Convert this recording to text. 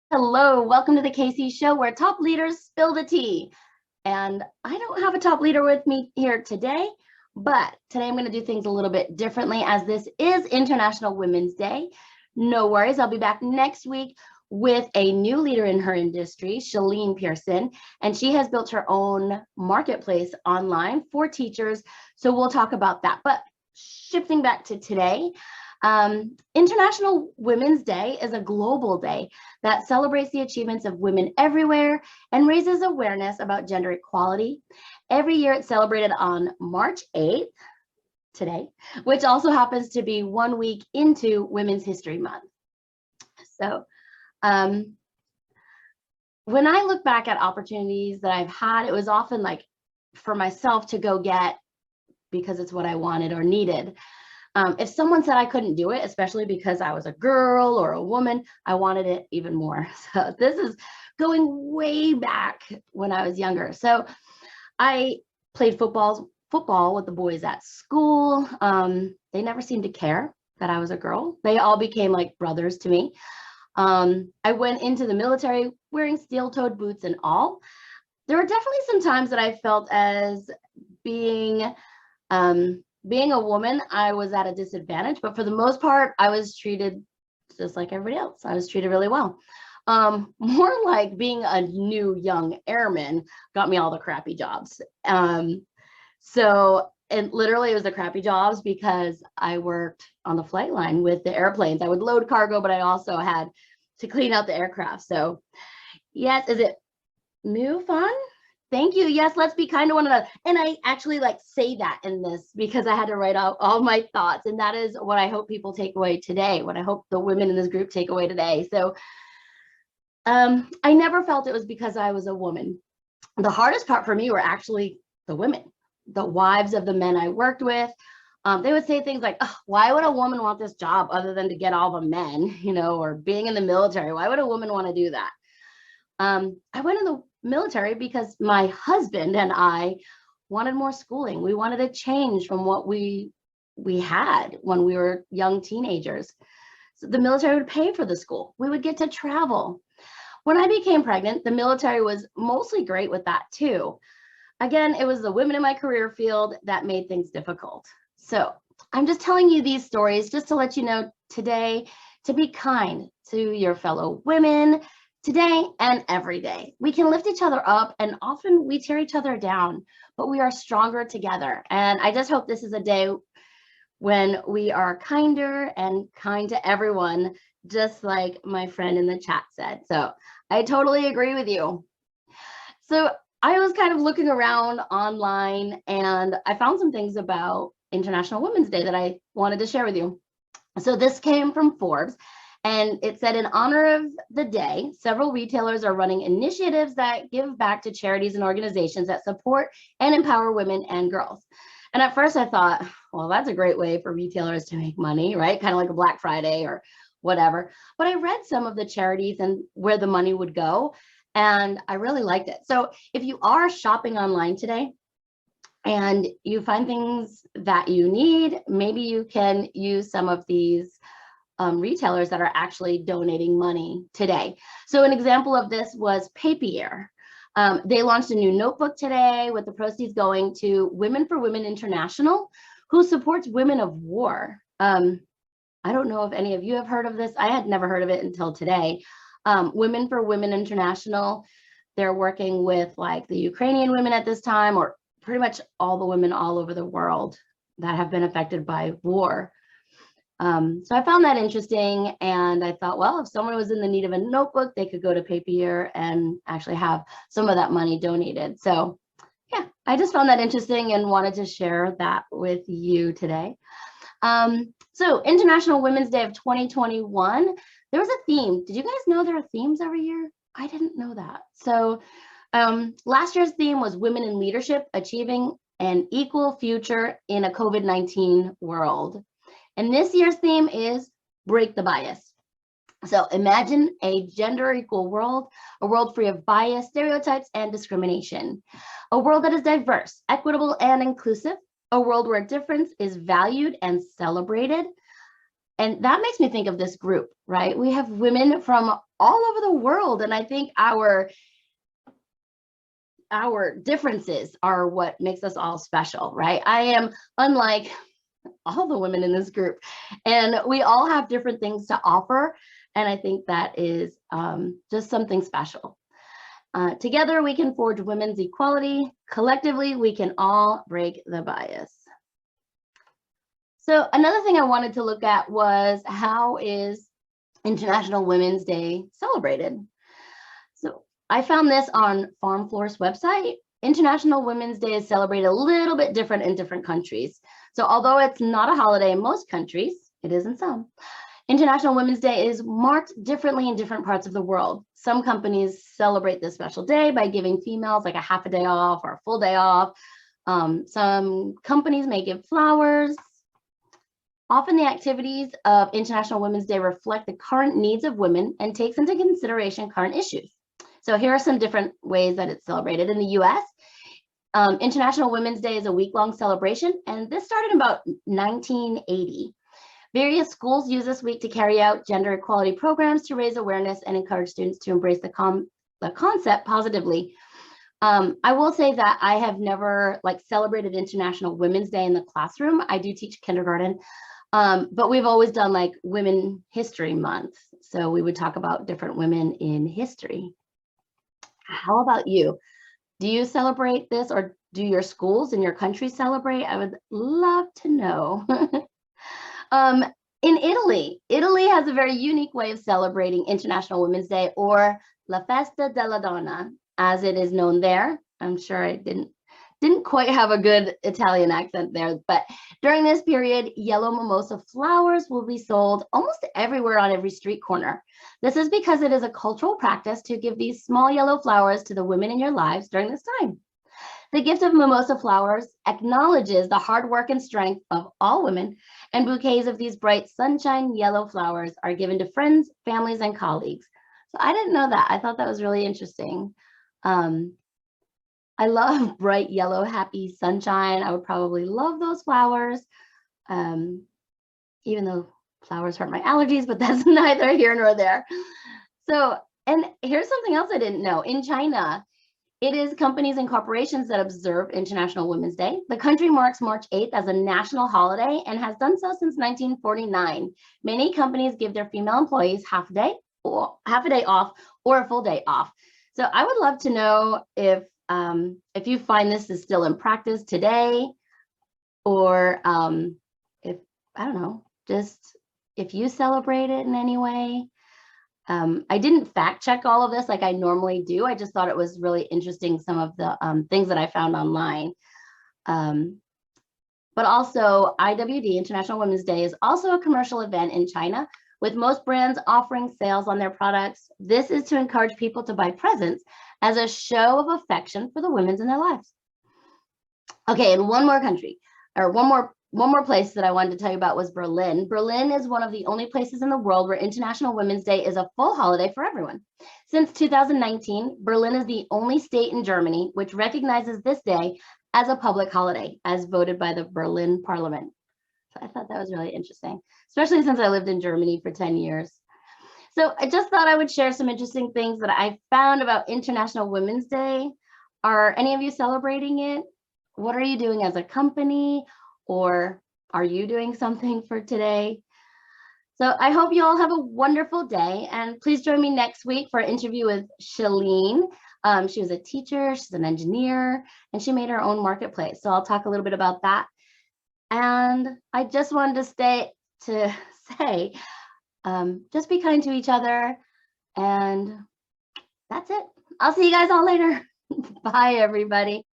Hello, welcome to the KC Show where top leaders spill the tea. And I don't have a top leader with me here today, but today I'm going to do things a little bit differently as this is International Women's Day. No worries, I'll be back next week with a new leader in her industry, Shalene Pearson, and she has built her own marketplace online for teachers. So we'll talk about that. But shifting back to today, International Women's Day is a global day that celebrates the achievements of women everywhere and raises awareness about gender equality. Every year it's celebrated on March 8th, today, which also happens to be 1 week into Women's History Month. So when I look back at opportunities that I've had, it was often like for myself to go get because it's what I wanted or needed. If someone said I couldn't do it, especially because I was a girl or a woman, I wanted it even more. So this is going way back when I was younger. So I played football with the boys at school. They never seemed to care that I was a girl. They all became like brothers to me. I went into the military wearing steel-toed boots and all. There were definitely some times that I felt as being a woman, I was at a disadvantage, but for the most part, I was treated just like everybody else. I was treated really well. More like being a new young airman got me all the crappy jobs. And literally it was the crappy jobs because I worked on the flight line with the airplanes. I would load cargo, but I also had to clean out the aircraft. So yes, is it new fun? Thank you. Yes, let's be kind to one another. And I actually say that in this because I had to write out all my thoughts. And that is what I hope people take away today, what I hope the women in this group take away today. So I never felt it was because I was a woman. The hardest part for me were actually the women, the wives of the men I worked with. They would say things like, oh, why would a woman want this job other than to get all the men, or being in the military? Why would a woman want to do that? I went in the military because my husband and I wanted more schooling. We wanted a change from what we had when we were young teenagers. So the military would pay for the school. We would get to travel. When I became pregnant, the military was mostly great with that too. Again, it was the women in my career field that made things difficult. So I'm just telling you these stories just to let you know today to be kind to your fellow women, today and every day. We can lift each other up and often we tear each other down, but we are stronger together. And I just hope this is a day when we are kinder and kind to everyone, just like my friend in the chat said. So I totally agree with you. So I was kind of looking around online and I found some things about International Women's Day that I wanted to share with you. So this came from Forbes. And it said, in honor of the day, several retailers are running initiatives that give back to charities and organizations that support and empower women and girls. And at first I thought, well, that's a great way for retailers to make money, right? Kind of like a Black Friday or whatever. But I read some of the charities and where the money would go, and I really liked it. So if you are shopping online today, and you find things that you need, maybe you can use some of these retailers that are actually donating money today. So an example of this was Papier. They launched a new notebook today with the proceeds going to Women for Women International, who supports women of war. I don't know if any of you have heard of this. I had never heard of it until today. Women for Women International, they're working with like the Ukrainian women at this time, or pretty much all the women all over the world that have been affected by war. So I found that interesting, and I thought, well, if someone was in the need of a notebook, they could go to Papier and actually have some of that money donated. So yeah, I just found that interesting and wanted to share that with you today. So International Women's Day of 2021, there was a theme. Did you guys know there are themes every year? I didn't know that. So last year's theme was Women in Leadership, Achieving an Equal Future in a COVID-19 World. And this year's theme is Break the Bias. So imagine a gender equal world, a world free of bias, stereotypes, and discrimination. A world that is diverse, equitable, and inclusive. A world where difference is valued and celebrated. And that makes me think of this group, right? We have women from all over the world. And I think our differences are what makes us all special, right? I am unlike all the women in this group, and we all have different things to offer. And I think that is just something special. Together, we can forge women's equality. Collectively, we can all break the bias. So another thing I wanted to look at was, how is International Women's Day celebrated? So I found this on Farm Florist's website. International Women's Day is celebrated a little bit different in different countries. So although it's not a holiday in most countries, it is in some. International Women's Day is marked differently in different parts of the world. Some companies celebrate this special day by giving females like a half a day off or a full day off. Some companies may give flowers. Often the activities of International Women's Day reflect the current needs of women and takes into consideration current issues. So here are some different ways that it's celebrated. In the US, International Women's Day is a week-long celebration, and this started in about 1980. Various schools use this week to carry out gender equality programs to raise awareness and encourage students to embrace the concept positively. I will say that I have never celebrated International Women's Day in the classroom. I do teach kindergarten, but we've always done Women History Month. So we would talk about different women in history. How about you? Do you celebrate this, or do your schools in your country celebrate? I would love to know. In Italy has a very unique way of celebrating International Women's Day, or La Festa della Donna, as it is known there. I'm sure I didn't quite have a good Italian accent there, but during this period, yellow mimosa flowers will be sold almost everywhere on every street corner. This is because it is a cultural practice to give these small yellow flowers to the women in your lives during this time. The gift of mimosa flowers acknowledges the hard work and strength of all women, and bouquets of these bright sunshine yellow flowers are given to friends, families, and colleagues. So I didn't know that. I thought that was really interesting. I love bright yellow, happy sunshine. I would probably love those flowers, even though flowers hurt my allergies, but that's neither here nor there. So, and here's something else I didn't know. In China, it is companies and corporations that observe International Women's Day. The country marks March 8th as a national holiday and has done so since 1949. Many companies give their female employees half a day off or a full day off. So I would love to know if you find this is still in practice today, or if, I don't know, just if you celebrate it in any way. I didn't fact check all of this like I normally do. I just thought it was really interesting, some of the things that I found online. But also, IWD, International Women's Day, is also a commercial event in China, with most brands offering sales on their products. This is to encourage people to buy presents as a show of affection for the women in their lives. Okay, and one more country, or one more place that I wanted to tell you about was Berlin. Berlin is one of the only places in the world where International Women's Day is a full holiday for everyone. Since 2019, Berlin is the only state in Germany which recognizes this day as a public holiday, as voted by the Berlin Parliament. So I thought that was really interesting, especially since I lived in Germany for 10 years. So I just thought I would share some interesting things that I found about International Women's Day. Are any of you celebrating it? What are you doing as a company? Or are you doing something for today? So I hope you all have a wonderful day, and please join me next week for an interview with Shalene. She was a teacher, she's an engineer, and she made her own marketplace. So I'll talk a little bit about that. And I just wanted to say, just be kind to each other, and that's it. I'll see you guys all later. Bye, everybody.